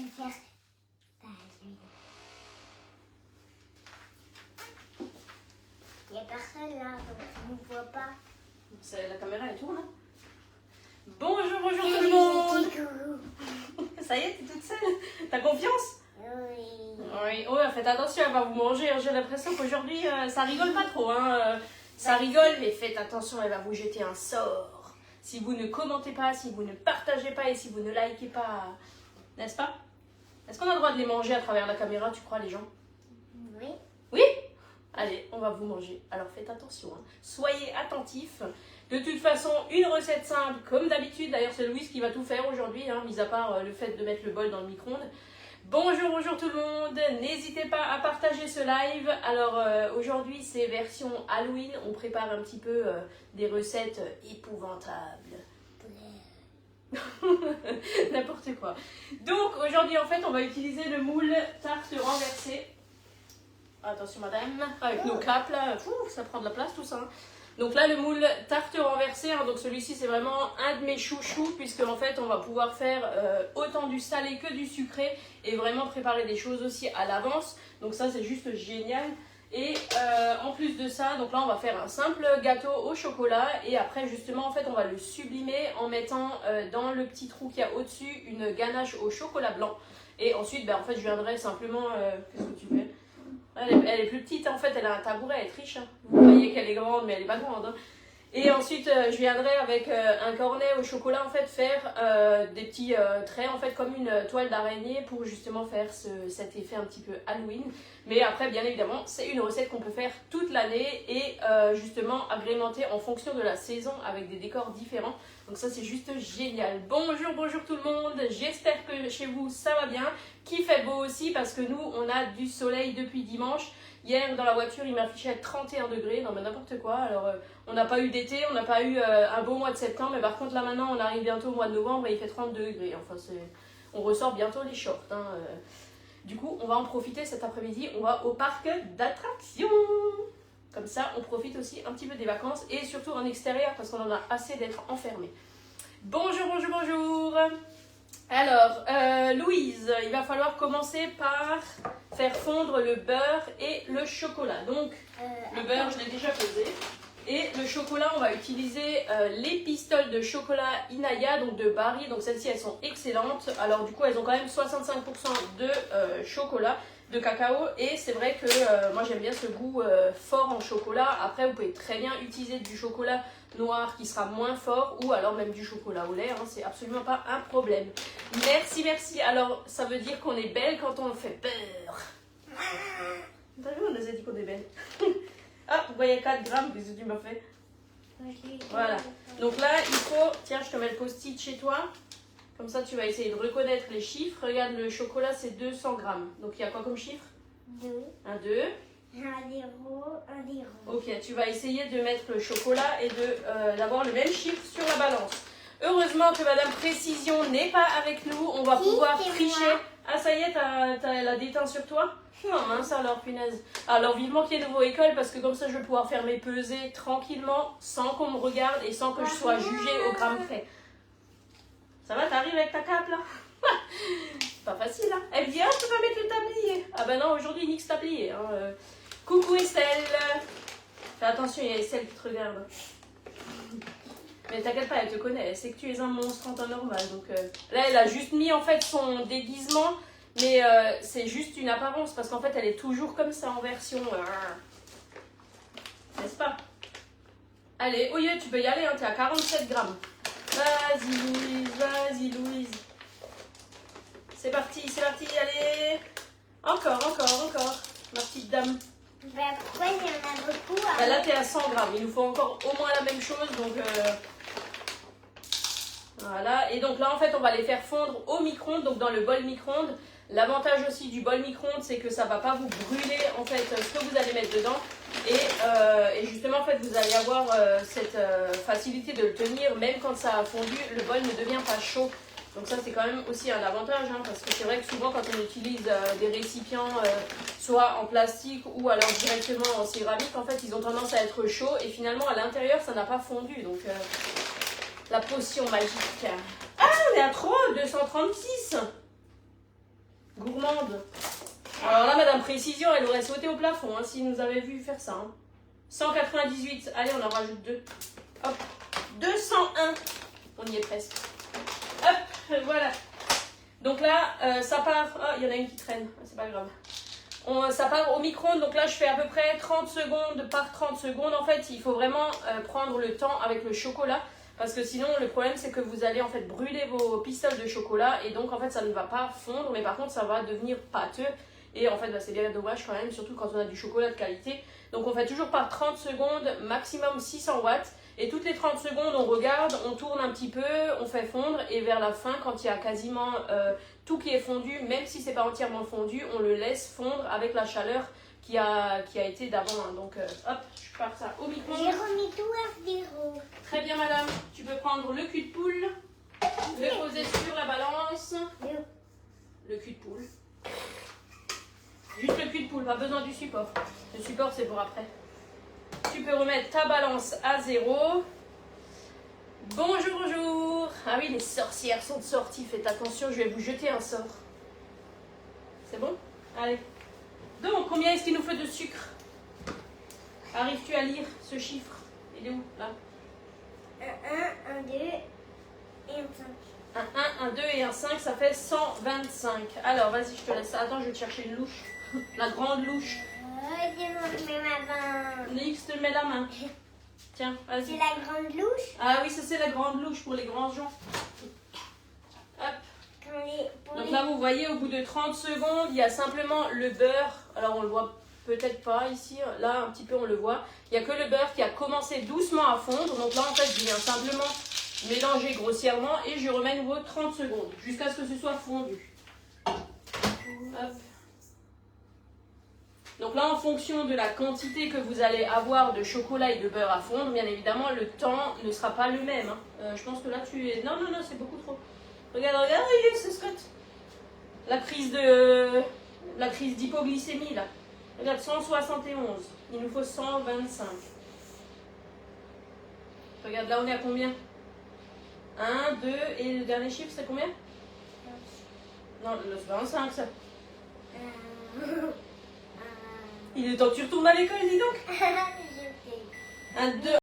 faire à l'huile. Il n'y a personne là, donc on ne voit pas. La caméra elle tourne. Bonjour tout le monde. Ça y est, t'es toute seule. T'as confiance? Oui. Oui, oh, faites attention, elle va vous manger. J'ai l'impression qu'aujourd'hui, ça rigole pas trop. Hein. Ça rigole, mais faites attention, elle va vous jeter un sort. Si vous ne commentez pas, si vous ne partagez pas et si vous ne likez pas. N'est-ce pas? Est-ce qu'on a le droit de les manger à travers la caméra, tu crois, les gens? Oui. Oui? Allez, on va vous manger. Alors faites attention. Hein. Soyez attentifs. De toute façon, une recette simple, comme d'habitude. D'ailleurs, c'est Louise qui va tout faire aujourd'hui, hein, mis à part le fait de mettre le bol dans le micro-ondes. Bonjour tout le monde. N'hésitez pas à partager ce live. Alors, aujourd'hui, c'est version Halloween. On prépare un petit peu des recettes épouvantables. N'importe quoi. Donc, aujourd'hui, en fait, on va utiliser le moule tarte renversée. Attention madame, avec nos capes là, ça prend de la place tout ça. Hein. Donc là le moule tarte renversée, hein, donc celui-ci c'est vraiment un de mes chouchous puisque en fait on va pouvoir faire autant du salé que du sucré et vraiment préparer des choses aussi à l'avance. Donc ça c'est juste génial. Et en plus de ça, donc là on va faire un simple gâteau au chocolat et après justement en fait on va le sublimer en mettant dans le petit trou qu'il y a au-dessus une ganache au chocolat blanc. Et ensuite en fait je viendrai simplement, qu'est-ce que tu fais ? Elle est plus petite en fait, elle a un tabouret, elle est riche. Hein. Vous voyez qu'elle est grande, mais elle est pas grande. Hein. Et ensuite, je viendrai avec un cornet au chocolat en fait faire des petits traits en fait comme une toile d'araignée pour justement faire cet effet un petit peu Halloween. Mais après, bien évidemment, c'est une recette qu'on peut faire toute l'année et justement agrémenter en fonction de la saison avec des décors différents. Donc ça c'est juste génial. Bonjour tout le monde, j'espère que chez vous ça va bien, qu'il fait beau aussi parce que nous on a du soleil depuis dimanche. Hier dans la voiture il m'affichait 31 degrés, non mais n'importe quoi. Alors on n'a pas eu d'été, on n'a pas eu un beau mois de septembre, mais par contre là maintenant on arrive bientôt au mois de novembre et il fait 32 degrés. Enfin on ressort bientôt les shorts. Hein. Du coup on va en profiter cet après-midi, on va au parc d'attractions. Comme ça, on profite aussi un petit peu des vacances et surtout en extérieur parce qu'on en a assez d'être enfermé. Bonjour. Alors, Louise, il va falloir commencer par faire fondre le beurre et le chocolat. Donc, le beurre, je l'ai déjà pesé. Et le chocolat, on va utiliser les pistoles de chocolat Inaya, donc de Barry. Donc, celles-ci, elles sont excellentes. Alors, du coup, elles ont quand même 65% de chocolat, de cacao. Et c'est vrai que moi, j'aime bien ce goût fort en chocolat. Après, vous pouvez très bien utiliser du chocolat noir qui sera moins fort ou alors même du chocolat au lait. Hein, c'est absolument pas un problème. Merci. Alors, ça veut dire qu'on est belle quand on fait beurre. T'as vu, on nous a dit qu'on est belle. Ah, vous voyez 4 grammes, qu'est-ce que tu m'as fait? Voilà. Donc là, il faut... Tiens, je te mets le post-it chez toi. Comme ça, tu vas essayer de reconnaître les chiffres. Regarde, le chocolat, c'est 200 grammes. Donc, il y a quoi comme chiffre? 2. Un 2. Un 0, un 0. Ok, tu vas essayer de mettre le chocolat et d'avoir le même chiffre sur la balance. Heureusement que Madame Précision n'est pas avec nous. On va pouvoir tricher. Ah, ça y est, t'as la déteint sur toi? Oh mince alors, punaise. Alors vivement qu'il y ait nouveau école parce que comme ça je vais pouvoir faire mes pesées tranquillement sans qu'on me regarde et sans que je sois jugée au gramme près. Ça va, t'arrives avec ta cape là? C'est pas facile hein. Elle me dit ah tu peux pas mettre le tablier. Ah ben non aujourd'hui nique ce tablier. Hein. Coucou Estelle. Fais attention, il y a Estelle qui te regarde. Mais t'inquiète pas, elle te connaît, elle sait que tu es un monstre en temps normal. Donc là elle a juste mis en fait son déguisement. Mais c'est juste une apparence parce qu'en fait elle est toujours comme ça en version n'est-ce pas? Allez, oh yeah, tu peux y aller, hein, t'es à 47 grammes. Vas-y Louise. C'est parti, allez. Encore, ma petite dame. Ben, pourquoi il y en a beaucoup Ben là t'es à 100 grammes, il nous faut encore au moins la même chose donc voilà, et donc là en fait on va les faire fondre au micro-ondes, donc dans le bol micro-ondes. L'avantage aussi du bol micro-ondes, c'est que ça ne va pas vous brûler en fait ce que vous allez mettre dedans. Et justement en fait vous allez avoir cette facilité de le tenir même quand ça a fondu, le bol ne devient pas chaud. Donc ça c'est quand même aussi un avantage hein, parce que c'est vrai que souvent quand on utilise des récipients soit en plastique ou alors directement en céramique, en fait ils ont tendance à être chauds et finalement à l'intérieur ça n'a pas fondu. Donc la potion magique. Ah on est à 236. secondes. Alors là, Madame Précision, elle aurait sauté au plafond hein, s'il nous avait vu faire ça. Hein. 198. Allez, on en rajoute 2. Hop. 201. On y est presque. Hop, voilà. Donc là, ça part... Oh, il y en a une qui traîne. C'est pas grave. Ça part au micro-ondes. Donc là, je fais à peu près 30 secondes par 30 secondes. En fait, il faut vraiment prendre le temps avec le chocolat. Parce que sinon, le problème, c'est que vous allez en fait brûler vos pistolets de chocolat. Et donc, en fait, ça ne va pas fondre. Mais par contre, ça va devenir pâteux. Et en fait, bah, c'est bien dommage quand même. Surtout quand on a du chocolat de qualité. Donc, on fait toujours par 30 secondes, maximum 600 watts. Et toutes les 30 secondes, on regarde, on tourne un petit peu, on fait fondre. Et vers la fin, quand il y a quasiment tout qui est fondu, même si c'est pas entièrement fondu, on le laisse fondre avec la chaleur qui a été d'avant. Hein. Donc, hop, je pars ça au micro. J'ai remis tout à 0. Très bien, madame. Tu peux prendre le cul de poule, le poser sur la balance. Le cul de poule. Juste le cul de poule, pas besoin du support. Le support, c'est pour après. Tu peux remettre ta balance à 0. Bonjour, bonjour. Ah oui, les sorcières sont sorties. Faites attention, je vais vous jeter un sort. C'est bon? Allez. Donc, combien est-ce qu'il nous faut de sucre? Arrives-tu à lire ce chiffre? Il est où? Là. Un 1, un 2 et un 5. Un 1, un 2 et un 5, ça fait 125. Alors, vas-y, je te laisse. Attends, je vais te chercher une louche. La grande louche. Je mets ma main. Nix te met la main. Tiens, C'est vas-y. la grande louche. Ah oui, ça c'est la grande louche pour les grands gens. Hop. Donc là, vous voyez, au bout de 30 secondes, il y a simplement le beurre. Alors, on le voit peut-être pas ici. Là, un petit peu, on le voit. Il n'y a que le beurre qui a commencé doucement à fondre. Donc là, en fait, je viens simplement mélanger grossièrement et je remets nouveau 30 secondes jusqu'à ce que ce soit fondu. Hop. Donc là, en fonction de la quantité que vous allez avoir de chocolat et de beurre à fondre, bien évidemment, le temps ne sera pas le même. Hein. Je pense que là, tu es... Non, non, non, c'est beaucoup trop. Regarde, regarde, c'est Scott. La crise d'hypoglycémie, là. Regarde, 171. Il nous faut 125. Regarde, là, on est à combien? 1, 2, et le dernier chiffre, c'est combien? Non, c'est 25, ça. Il est temps que tu retournes à l'école, dis donc. 1, 2,